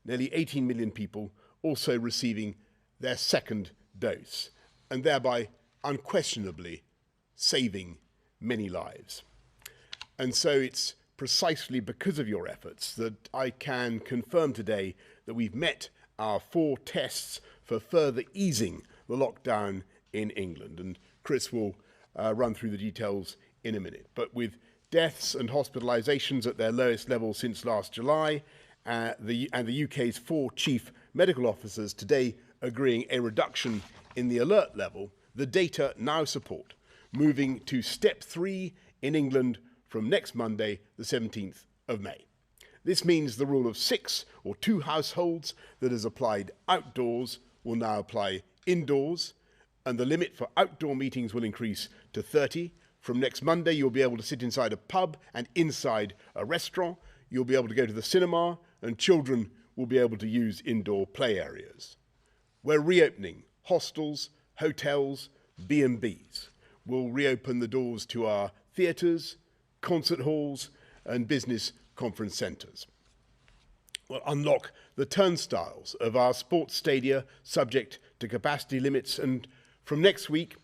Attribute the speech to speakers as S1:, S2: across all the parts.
S1: nearly 18 million people also receiving their second dose, and thereby unquestionably saving many lives. And so it's precisely because of your efforts that I can confirm today that we've met our 4 tests for further easing the lockdown in England. And Chris will run through the details in a minute. But with deaths and hospitalisations at their lowest level since last July, the UK's 4 chief medical officers today agreeing a reduction in the alert level, the data now support moving to step 3 in England from next Monday, the 17th of May. This means the rule of 6 or 2 households that is applied outdoors will now apply indoors, and the limit for outdoor meetings will increase to 30. From next Monday, you'll be able to sit inside a pub and inside a restaurant. You'll be able to go to the cinema, and children will be able to use indoor play areas. We're reopening hostels, hotels, B&Bs. We'll reopen the doors to our theatres, concert halls, and business conference centres. We'll unlock the turnstiles of our sports stadia subject to capacity limits, and from next week,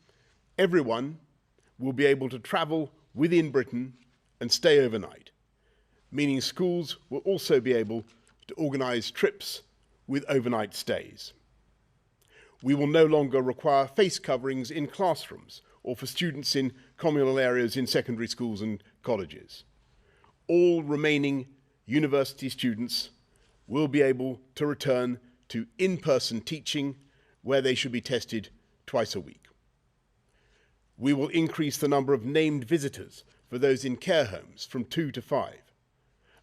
S1: everyone will be able to travel within Britain and stay overnight, meaning schools will also be able to organise trips with overnight stays. We will no longer require face coverings in classrooms or for students in communal areas in secondary schools and colleges. All remaining university students will be able to return to in-person teaching, where they should be tested twice a week. We will increase the number of named visitors for those in care homes from 2 to 5,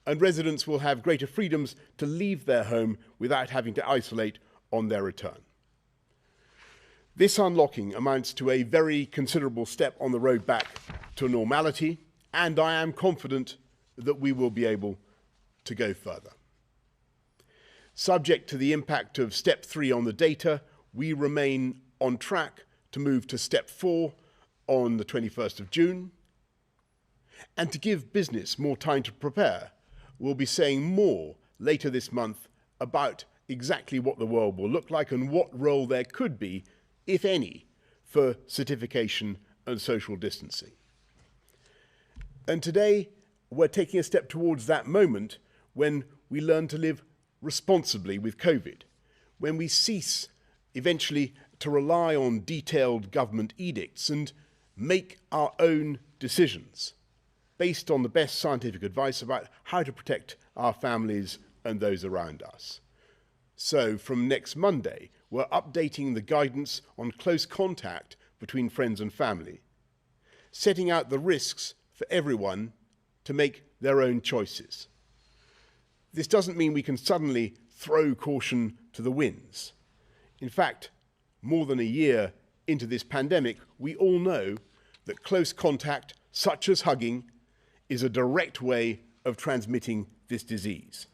S1: and residents will have greater freedoms to leave their home without having to isolate on their return. This unlocking amounts to a very considerable step on the road back to normality, and I am confident that we will be able to go further. Subject to the impact of step 3 on the data, we remain on track to move to step 4 on the 21st of June. And to give business more time to prepare, we'll be saying more later this month about exactly what the world will look like and what role there could be, if any, for certification and social distancing. And today, we're taking a step towards that moment when we learn to live responsibly with COVID, when we cease eventually to rely on detailed government edicts and make our own decisions based on the best scientific advice about how to protect our families and those around us. So from next Monday, we're updating the guidance on close contact between friends and family, setting out the risks for everyone to make their own choices. This doesn't mean we can suddenly throw caution to the winds. In fact, more than a year into this pandemic, we all know that close contact, such as hugging, is a direct way of transmitting this disease.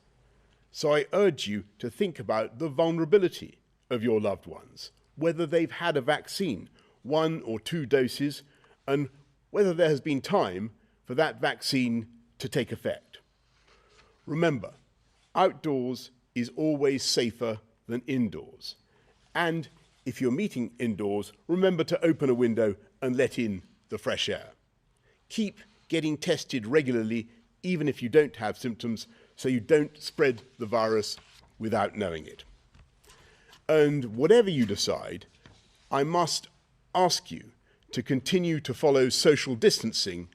S1: So I urge you to think about the vulnerability of your loved ones, whether they've had a vaccine, 1 or 2 doses, and whether there has been time for that vaccine to take effect. Remember, outdoors is always safer than indoors. And if you're meeting indoors, remember to open a window and let in the fresh air. Keep getting tested regularly, even if you don't have symptoms, so you don't spread the virus without knowing it. And whatever you decide, I must ask you to continue to follow social distancing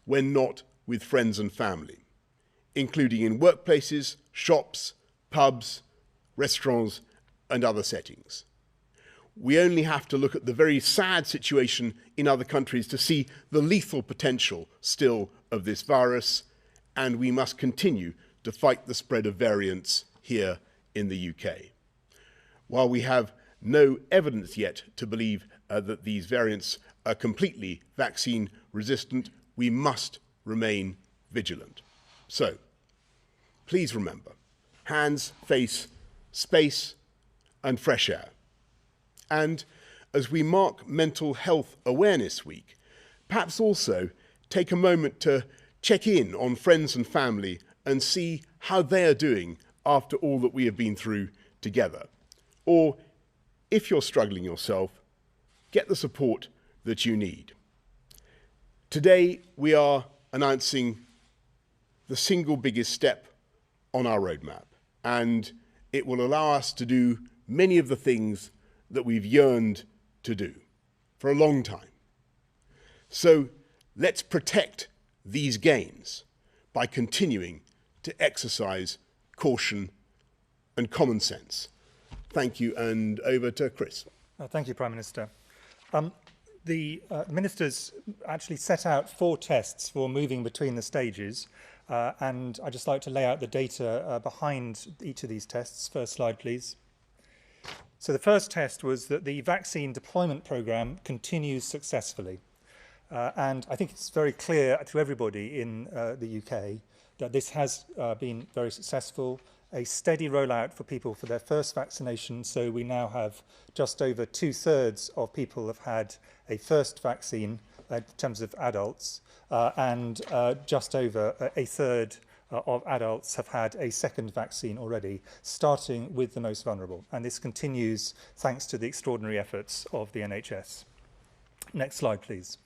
S1: when not with friends and family, including in workplaces, shops, pubs, restaurants, and other settings. We only have to look at the very sad situation in other countries to see the lethal potential still of this virus, and we must continue to fight the spread of variants here in the UK. While we have no evidence yet to believe that these variants are completely vaccine resistant, we must remain vigilant. So, please remember, hands, face, space, and fresh air. And as we mark Mental Health Awareness Week, perhaps also take a moment to check in on friends and family and see how they are doing after all that we have been through together. Or, if you're struggling yourself, get the support that you need. Today, we are announcing the single biggest step on our roadmap, and it will allow us to do many of the things that we've yearned to do for a long time. So let's protect these gains by continuing to exercise caution and common sense. Thank you, and over to Chris.
S2: Thank you, Prime Minister. The ministers actually set out 4 tests for moving between the stages, and I'd just like to lay out the data behind each of these tests. First slide, please. So the first test was that the vaccine deployment programme continues successfully. And I think it's very clear to everybody in the UK that this has been very successful. A steady rollout for people for their first vaccination. So we now have just over 2/3 of people have had a first vaccine in terms of adults, and just over 1/3 of adults have had a second vaccine already, starting with the most vulnerable. And this continues thanks to the extraordinary efforts of the NHS. Next slide, please.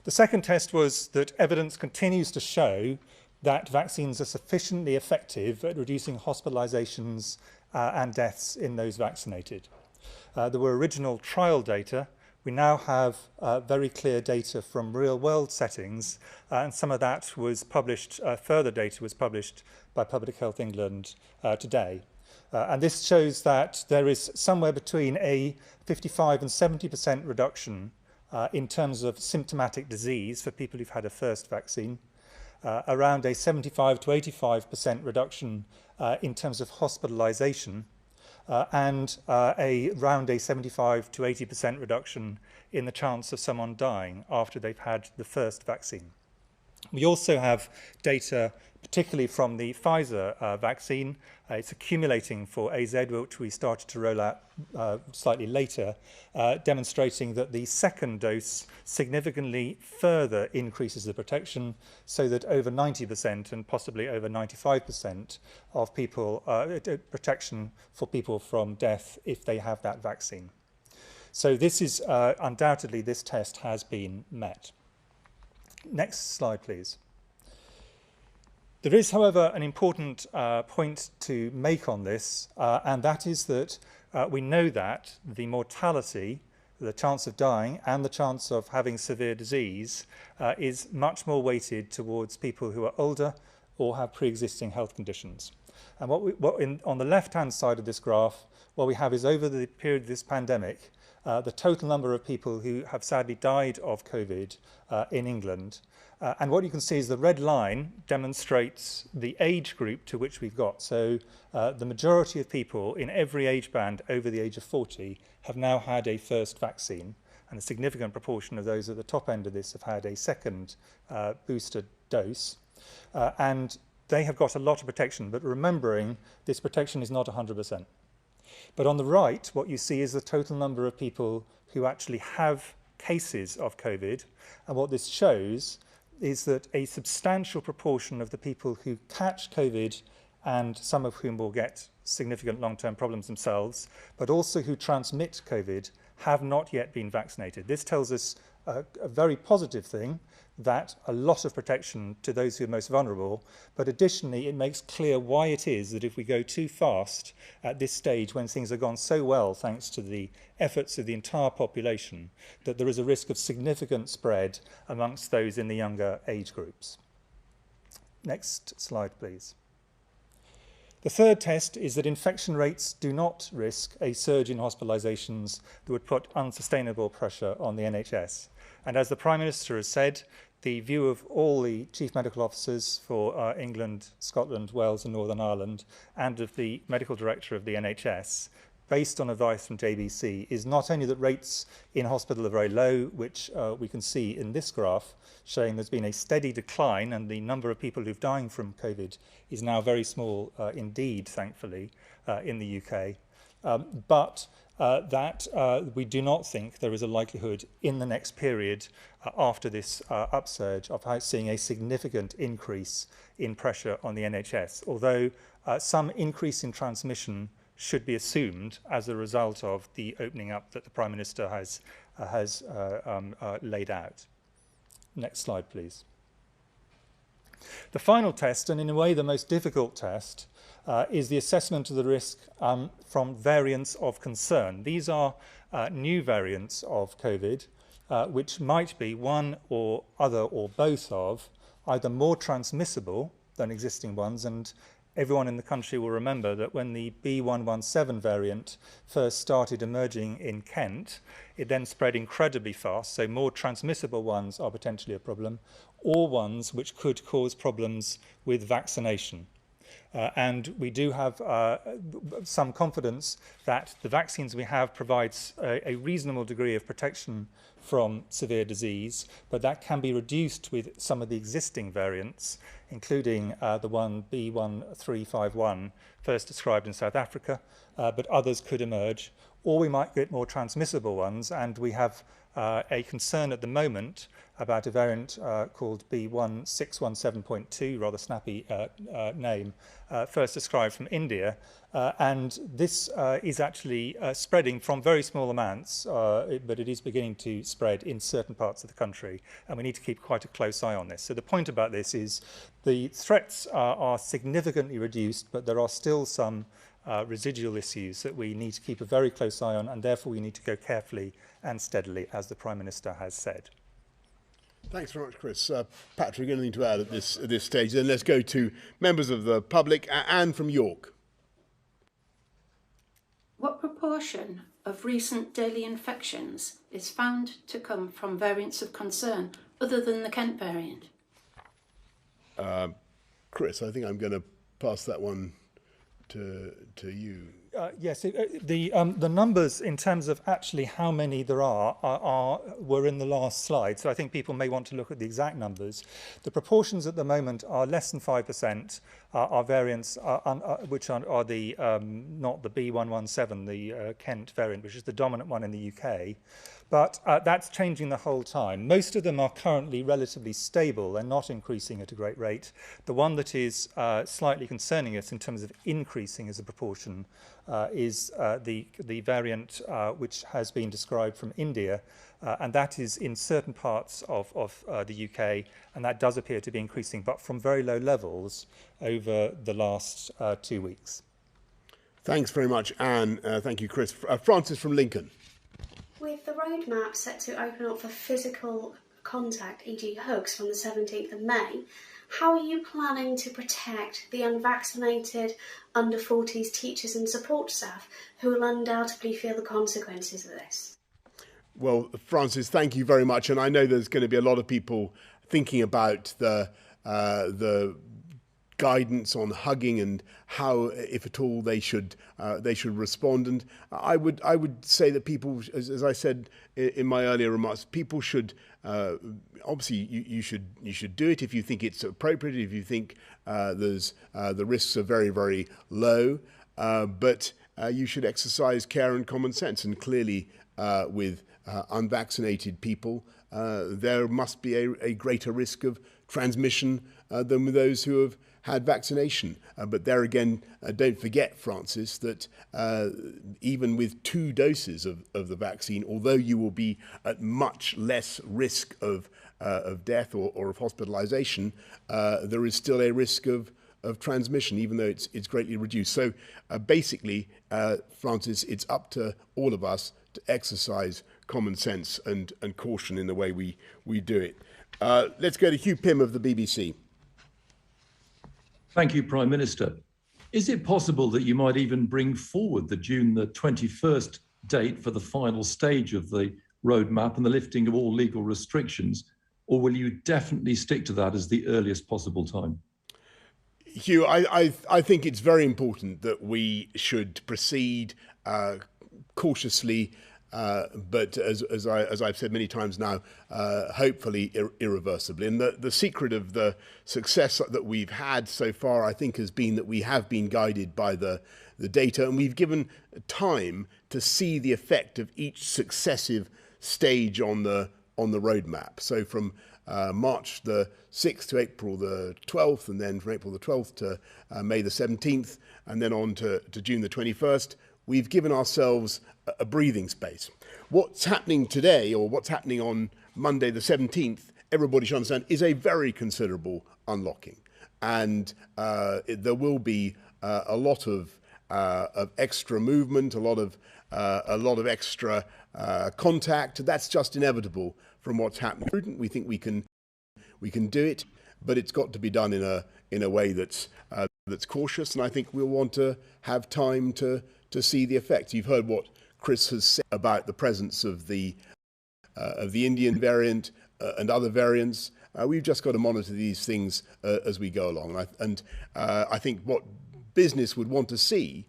S2: The second test was that evidence continues to show that vaccines are sufficiently effective at reducing hospitalizations and deaths in those vaccinated. There were original trial data. We now have very clear data from real-world settings, and some of that was published, further data was published by Public Health England today. And this shows that there is somewhere between a 55 and 70% reduction in terms of symptomatic disease for people who've had a first vaccine, around a 75 to 85% reduction in terms of hospitalization, and around a 75 to 80% reduction in the chance of someone dying after they've had the first vaccine. We also have data, particularly from the Pfizer vaccine. It's accumulating for AZ, which we started to roll out slightly later, demonstrating that the second dose significantly further increases the protection, so that over 90% and possibly over 95% of people, protection for people from death if they have that vaccine. So this is undoubtedly, this test has been met. Next slide, please. There is, however, an important point to make on this, and that is that we know that the mortality, the chance of dying, and the chance of having severe disease is much more weighted towards people who are older or have pre-existing health conditions. And on the left-hand side of this graph, what we have is over the period of this pandemic, the total number of people who have sadly died of COVID in England. And what you can see is the red line demonstrates the age group to which we've got. So the majority of people in every age band over the age of 40 have now had a first vaccine, and a significant proportion of those at the top end of this have had a second booster dose. And they have got a lot of protection, but remembering this protection is not 100%. But on the right, what you see is the total number of people who actually have cases of COVID. And what this shows is that a substantial proportion of the people who catch COVID, and some of whom will get significant long-term problems themselves, but also who transmit COVID, have not yet been vaccinated. This tells us a very positive thing, that a lot of protection to those who are most vulnerable, but additionally it makes clear why it is that if we go too fast at this stage when things have gone so well thanks to the efforts of the entire population, that there is a risk of significant spread amongst those in the younger age groups. Next slide, please. The third test is that infection rates do not risk a surge in hospitalisations that would put unsustainable pressure on the NHS. And as the Prime Minister has said, the view of all the Chief Medical Officers for England, Scotland, Wales and Northern Ireland, and of the Medical Director of the NHS, based on advice from JBC, is not only that rates in hospital are very low, which we can see in this graph, showing there's been a steady decline and the number of people who've dying from COVID is now very small indeed, thankfully, in the UK, but that we do not think there is a likelihood in the next period after this upsurge of seeing a significant increase in pressure on the NHS, although some increase in transmission should be assumed as a result of the opening up that the Prime Minister has laid out. Next slide, please. The final test, and in a way the most difficult test, is the assessment of the risk from variants of concern. These are new variants of COVID, which might be one or other or both of either more transmissible than existing ones, and everyone in the country will remember that when the B117 variant first started emerging in Kent, it then spread incredibly fast, so more transmissible ones are potentially a problem, or ones which could cause problems with vaccination. And we do have some confidence that the vaccines we have provides a reasonable degree of protection from severe disease, but that can be reduced with some of the existing variants, including the one B1351 first described in South Africa, but others could emerge, or we might get more transmissible ones, and we have a concern at the moment about a variant called B1617.2, rather snappy name, first described from India. And this is actually spreading from very small amounts, but it is beginning to spread in certain parts of the country, and we need to keep quite a close eye on this. So the point about this is the threats are significantly reduced, but there are still some residual issues that we need to keep a very close eye on, and therefore we need to go carefully and steadily, as the Prime Minister has said.
S1: Thanks very much, Chris. Patrick, anything to add at this stage? Then let's go to members of the public. Anne from York.
S3: What proportion of recent daily infections is found to come from variants of concern other than the Kent variant?
S1: Chris, I think I'm going to pass that one to you.
S2: Yes, the numbers in terms of actually how many there were in the last slide, so I think people may want to look at the exact numbers. The proportions at the moment are less than 5%, are variants which are the not the B117, the Kent variant, which is the dominant one in the UK. But that's changing the whole time. Most of them are currently relatively stable and not increasing at a great rate. The one that is slightly concerning us in terms of increasing as a proportion is the variant which has been described from India, and that is in certain parts of the UK, and that does appear to be increasing, but from very low levels over the last 2 weeks.
S1: Thanks very much, Anne. Thank you, Chris. Francis from Lincoln.
S4: With the roadmap set to open up for physical contact, e.g. hugs, from the 17th of May, how are you planning to protect the unvaccinated under 40s teachers and support staff who will undoubtedly feel the consequences of this?
S1: Well, Francis, thank you very much. And I know there's going to be a lot of people thinking about the guidance on hugging and how, if at all, they should respond. And I would say that people, as I said in my earlier remarks, people should obviously you should do it if you think it's appropriate, if you think the risks are very, very low, but you should exercise care and common sense. And clearly, with unvaccinated people, there must be a greater risk of transmission than with those who have had vaccination. But there again, don't forget, Francis, that even with 2 doses of the vaccine, although you will be at much less risk of death or of hospitalisation, there is still a risk of transmission, even though it's greatly reduced. So basically, Francis, it's up to all of us to exercise common sense and caution in the way we do it. Let's go to Hugh Pym of the BBC.
S5: Thank you, Prime Minister. Is it possible that you might even bring forward the June the 21st date for the final stage of the roadmap and the lifting of all legal restrictions, or will you definitely stick to that as the earliest possible time?
S1: Hugh, I think it's very important that we should proceed cautiously but as I've said many times now, hopefully irreversibly. And the secret of the success that we've had so far, I think, has been that we have been guided by the data, and we've given time to see the effect of each successive stage on the roadmap. So from March the 6th to April the 12th, and then from April the 12th to May the 17th, and then on to June the 21st, we've given ourselves a breathing space. What's happening today, or what's happening on Monday the 17th, everybody should understand, is a very considerable unlocking. And there will be a lot of extra movement, a lot of extra contact. That's just inevitable from what's happening. We think we can do it, but it's got to be done in a way that's cautious. And I think we'll want to have time to see the effects. You've heard what Chris has said about the presence of the Indian variant and other variants. We've just got to monitor these things as we go along. And I think what business would want to see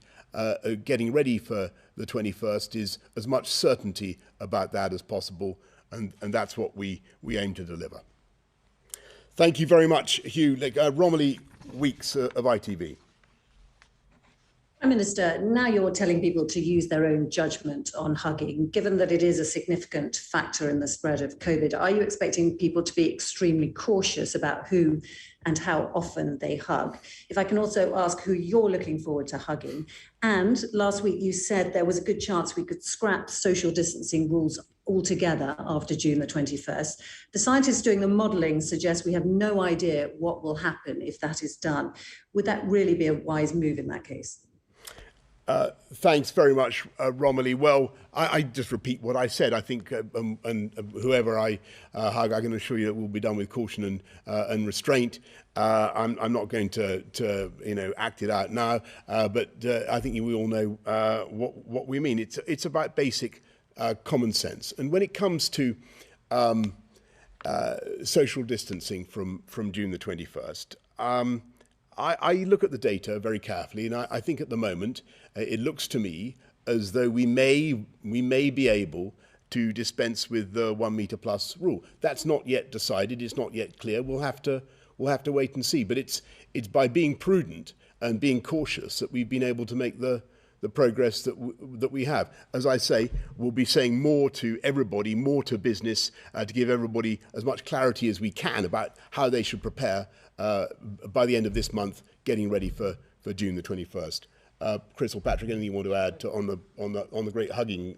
S1: getting ready for the 21st is as much certainty about that as possible, and that's what we aim to deliver. Thank you very much, Hugh. Romilly Weeks of ITV.
S6: Prime Minister, now you're telling people to use their own judgment on hugging. Given that it is a significant factor in the spread of COVID, are you expecting people to be extremely cautious about who and how often they hug? If I can also ask who you're looking forward to hugging. And last week you said there was a good chance we could scrap social distancing rules altogether after June the 21st. The scientists doing the modelling suggest we have no idea what will happen if that is done. Would that really be a wise move in that case?
S1: Thanks very much, Romilly. Well, I just repeat what I said. I think, and whoever I hug, I can assure you it will be done with caution and restraint. I'm not going to act it out now, but I think we all know what we mean. It's about basic common sense. And when it comes to social distancing from June the 21st, I look at the data very carefully, and I think at the moment it looks to me as though we may be able to dispense with the 1 metre plus rule. That's not yet decided. It's not yet clear. We'll have to wait and see. But it's by being prudent and being cautious that we've been able to make the progress that we have. As I say, we'll be saying more to everybody, more to business, to give everybody as much clarity as we can about how they should prepare by the end of this month, getting ready for June the 21st. Chris or Patrick, anything you want to add on the great hugging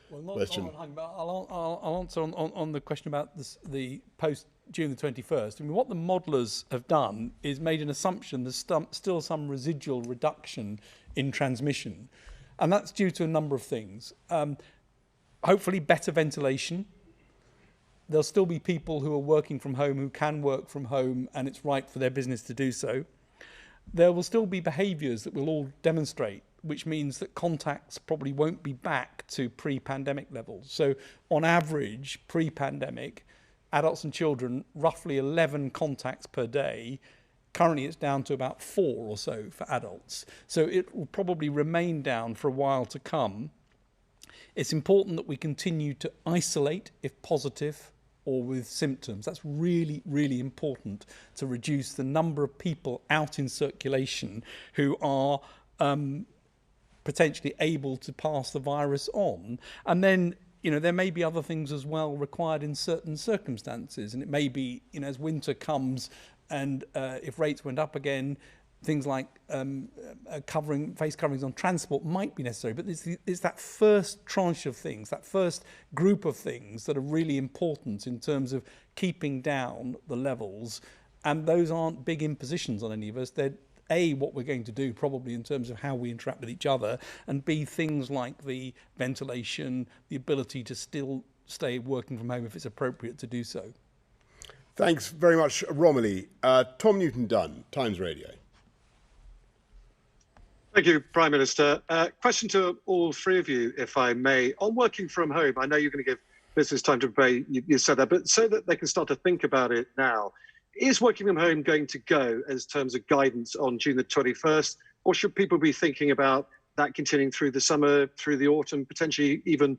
S1: question?
S7: Not hugging, but I'll answer on the question about the post June the 21st. I mean, what the modellers have done is made an assumption there's still some residual reduction in transmission, and that's due to a number of things. Hopefully better ventilation. There'll still be people who are working from home who can work from home, and it's right for their business to do so. There will still be behaviours that we'll all demonstrate, which means that contacts probably won't be back to pre-pandemic levels. So on average, pre-pandemic, adults and children, roughly 11 contacts per day. Currently, it's down to about 4 or so for adults. So it will probably remain down for a while to come. It's important that we continue to isolate if positive or with symptoms. That's really, really important to reduce the number of people out in circulation who are potentially able to pass the virus on. And then, there may be other things as well required in certain circumstances. And it may be, as winter comes and if rates went up again, things like face coverings on transport might be necessary, but it's that first tranche of things, that first group of things that are really important in terms of keeping down the levels, and those aren't big impositions on any of us. They're A, what we're going to do probably in terms of how we interact with each other, and B, things like the ventilation, the ability to still stay working from home if it's appropriate to do so.
S1: Thanks very much, Romilly. Tom Newton-Dunn, Times Radio.
S8: Thank you, Prime Minister. Question to all three of you, if I may. On working from home, I know you're going to give business time to prepare, you said that, but so that they can start to think about it now, is working from home going to go as terms of guidance on June the 21st, or should people be thinking about that continuing through the summer, through the autumn, potentially even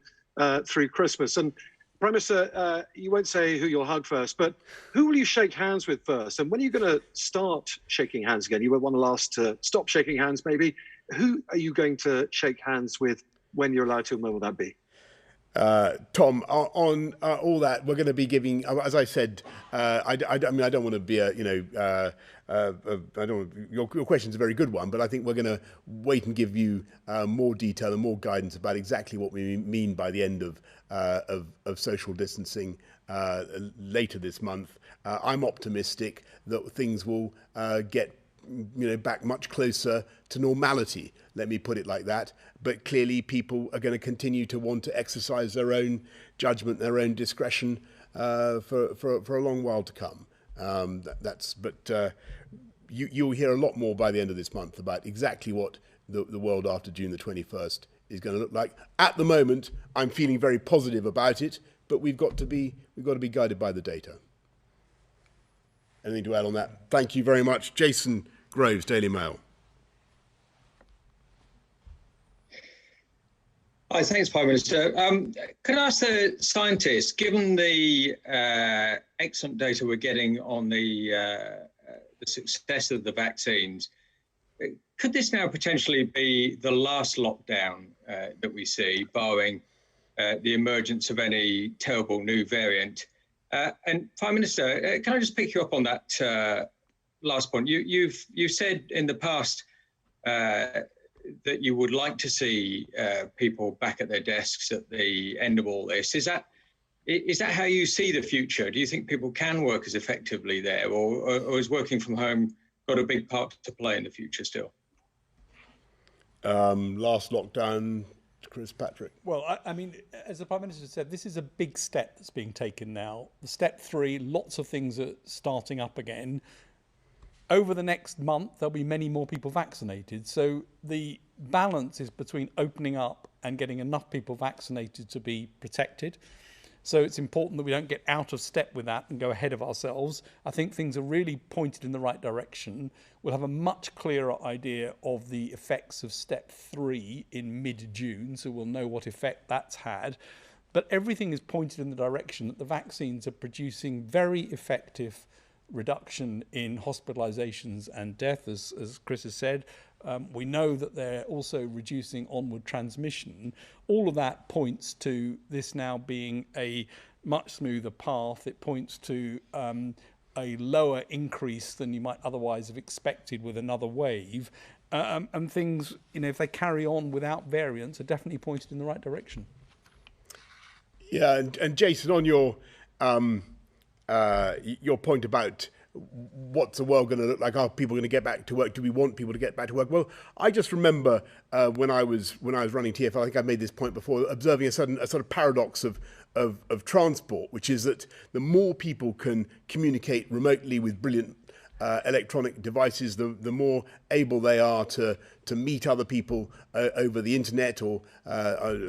S8: through Christmas. And Prime Minister, you won't say who you'll hug first, but who will you shake hands with first? And when are you going to start shaking hands again? You were one of the last to stop shaking hands, maybe. Who are you going to shake hands with when you're allowed to, and when will that be?
S1: Tom, on all that, we're going to be giving, as I said, I don't want to be I don't. Your question's a very good one, but I think we're going to wait and give you more detail and more guidance about exactly what we mean by the end of social distancing later this month. I'm optimistic that things will get back much closer to normality, let me put it like that. But clearly people are going to continue to want to exercise their own judgment, their own discretion for a long while to come. You'll hear a lot more by the end of this month about exactly what the world after June the 21st is going to look like. At the moment, I'm feeling very positive about it, but we've got to be guided by the data. Anything to add on that? Thank you very much. Jason Groves, Daily Mail.
S9: Hi, thanks, Prime Minister. Could I ask the scientists, given the excellent data we're getting on the success of the vaccines, could this now potentially be the last lockdown that we see, barring the emergence of any terrible new variant? And Prime Minister, can I just pick you up on that last point? You've said in the past that you would like to see people back at their desks at the end of all this. Is that how you see the future? Do you think people can work as effectively there, or is working from home got a big part to play in the future still?
S1: Last lockdown, Chris Patrick.
S7: Well, I mean, as the Prime Minister said, this is a big step that's being taken now. The step 3, lots of things are starting up again. Over the next month, there'll be many more people vaccinated. So the balance is between opening up and getting enough people vaccinated to be protected. So it's important that we don't get out of step with that and go ahead of ourselves. I think things are really pointed in the right direction. We'll have a much clearer idea of the effects of step 3 in mid-June, so we'll know what effect that's had. But everything is pointed in the direction that the vaccines are producing very effective reduction in hospitalizations and death, as Chris has said. We know that they're also reducing onward transmission. All of that points to this now being a much smoother path. It points to a lower increase than you might otherwise have expected with another wave. And things, if they carry on without variants, are definitely pointed in the right direction.
S1: Yeah, and Jason, on your point about what's the world going to look like? Are people going to get back to work? Do we want people to get back to work? Well, I just remember when I was running TfL, I think I made this point before, observing a sort of paradox of transport, which is that the more people can communicate remotely with brilliant electronic devices, the more able they are to meet other people over the internet or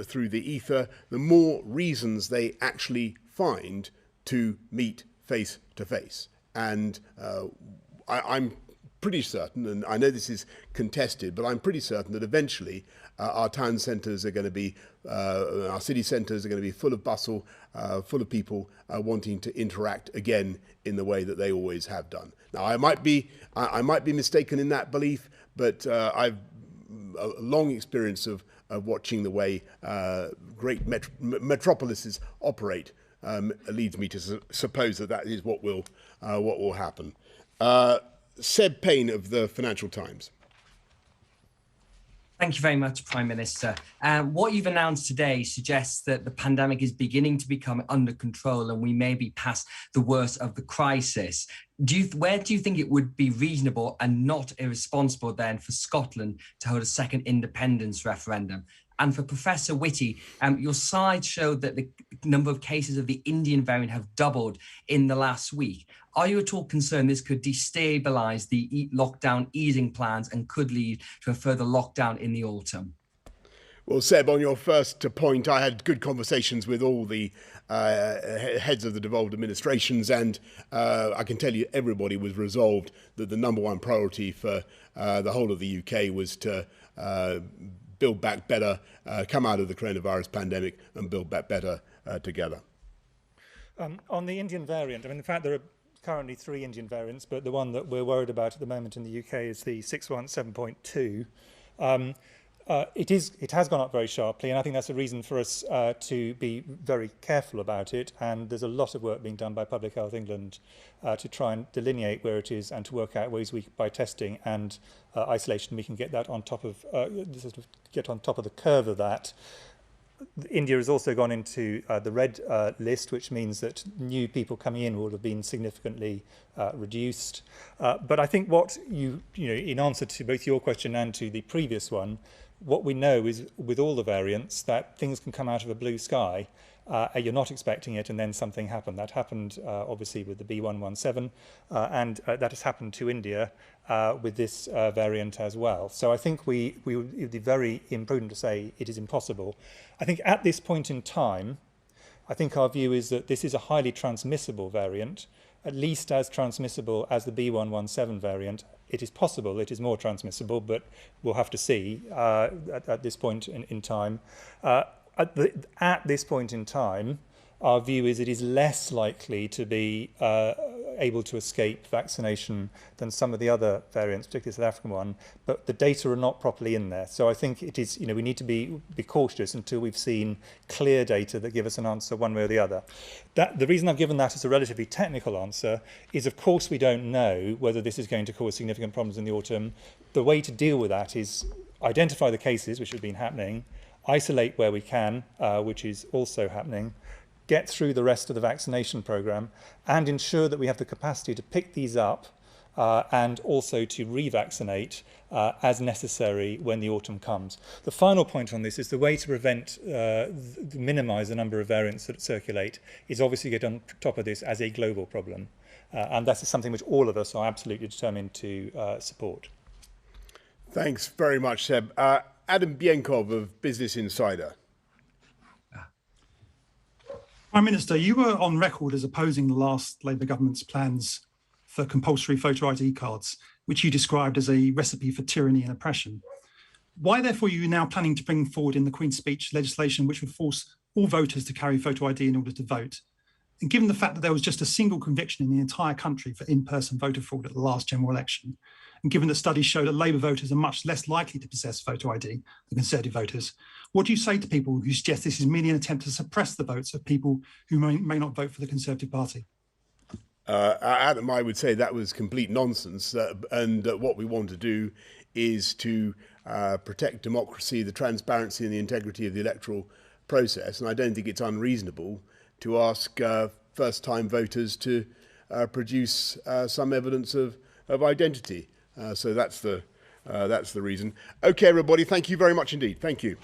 S1: through the ether, the more reasons they actually find to meet face to face. And I'm pretty certain, and I know this is contested, but I'm pretty certain that eventually our town centres are going to be, our city centres are going to be full of bustle, full of people wanting to interact again in the way that they always have done. Now, I might be mistaken in that belief, but I've a long experience of watching the way great metropolises operate. Leads me to suppose that is what will happen. Seb Payne of the Financial Times.
S10: Thank you very much, Prime Minister. What you've announced today suggests that the pandemic is beginning to become under control and we may be past the worst of the crisis. Where do you think it would be reasonable and not irresponsible then for Scotland to hold a second independence referendum? And for Professor Whitty, your slides showed that the number of cases of the Indian variant have doubled in the last week. Are you at all concerned this could destabilise the lockdown easing plans and could lead to a further lockdown in the autumn?
S1: Well, Seb, on your first point, I had good conversations with all the heads of the devolved administrations, and I can tell you everybody was resolved that the number one priority for the whole of the UK was to build back better, come out of the coronavirus pandemic and build back better together.
S2: On the Indian variant, I mean, in fact, there are currently 3 Indian variants, but the one that we're worried about at the moment in the UK is the 617.2. It has gone up very sharply, and I think that's a reason for us to be very careful about it. And there's a lot of work being done by Public Health England to try and delineate where it is and to work out ways by testing and isolation we can get that on top of get on top of the curve of that. India has also gone into the red list, which means that new people coming in will have been significantly reduced. But I think what you know, in answer to both your question and to the previous one, what we know is with all the variants that things can come out of a blue sky. You're not expecting it, and then something happened. That happened obviously with the B117, and that has happened to India with this variant as well. So I think it would be very imprudent to say it is impossible. I think at this point in time, I think our view is that this is a highly transmissible variant, at least as transmissible as the B117 variant. It is possible it is more transmissible, but we'll have to see at this point in time. At this point in time, our view is it is less likely to be able to escape vaccination than some of the other variants, particularly the South African one, but the data are not properly in there. So I think it is, you know, we need to be cautious until we've seen clear data that give us an answer one way or the other. The reason I've given that as a relatively technical answer is, of course, we don't know whether this is going to cause significant problems in the autumn. The way to deal with that is identify the cases, which have been happening, isolate where we can, which is also happening, get through the rest of the vaccination programme, and ensure that we have the capacity to pick these up and also to revaccinate as necessary when the autumn comes. The final point on this is the way to prevent, minimise the number of variants that circulate is obviously get on top of this as a global problem. And that is something which all of us are absolutely determined to support.
S1: Thanks very much, Seb. Adam Bienkov of Business Insider.
S11: Prime Minister, you were on record as opposing the last Labour government's plans for compulsory photo ID cards, which you described as a recipe for tyranny and oppression. Why, therefore, are you now planning to bring forward in the Queen's Speech legislation which would force all voters to carry photo ID in order to vote? And given the fact that there was just a single conviction in the entire country for in-person voter fraud at the last general election, and given that studies show that Labour voters are much less likely to possess photo ID than Conservative voters, what do you say to people who suggest this is merely an attempt to suppress the votes of people who may not vote for the Conservative Party?
S1: Adam, I would say that was complete nonsense. And what we want to do is to protect democracy, the transparency and the integrity of the electoral process. And I don't think it's unreasonable to ask first-time voters to produce some evidence of identity. So that's the reason. Okay, everybody, thank you very much indeed. Thank you.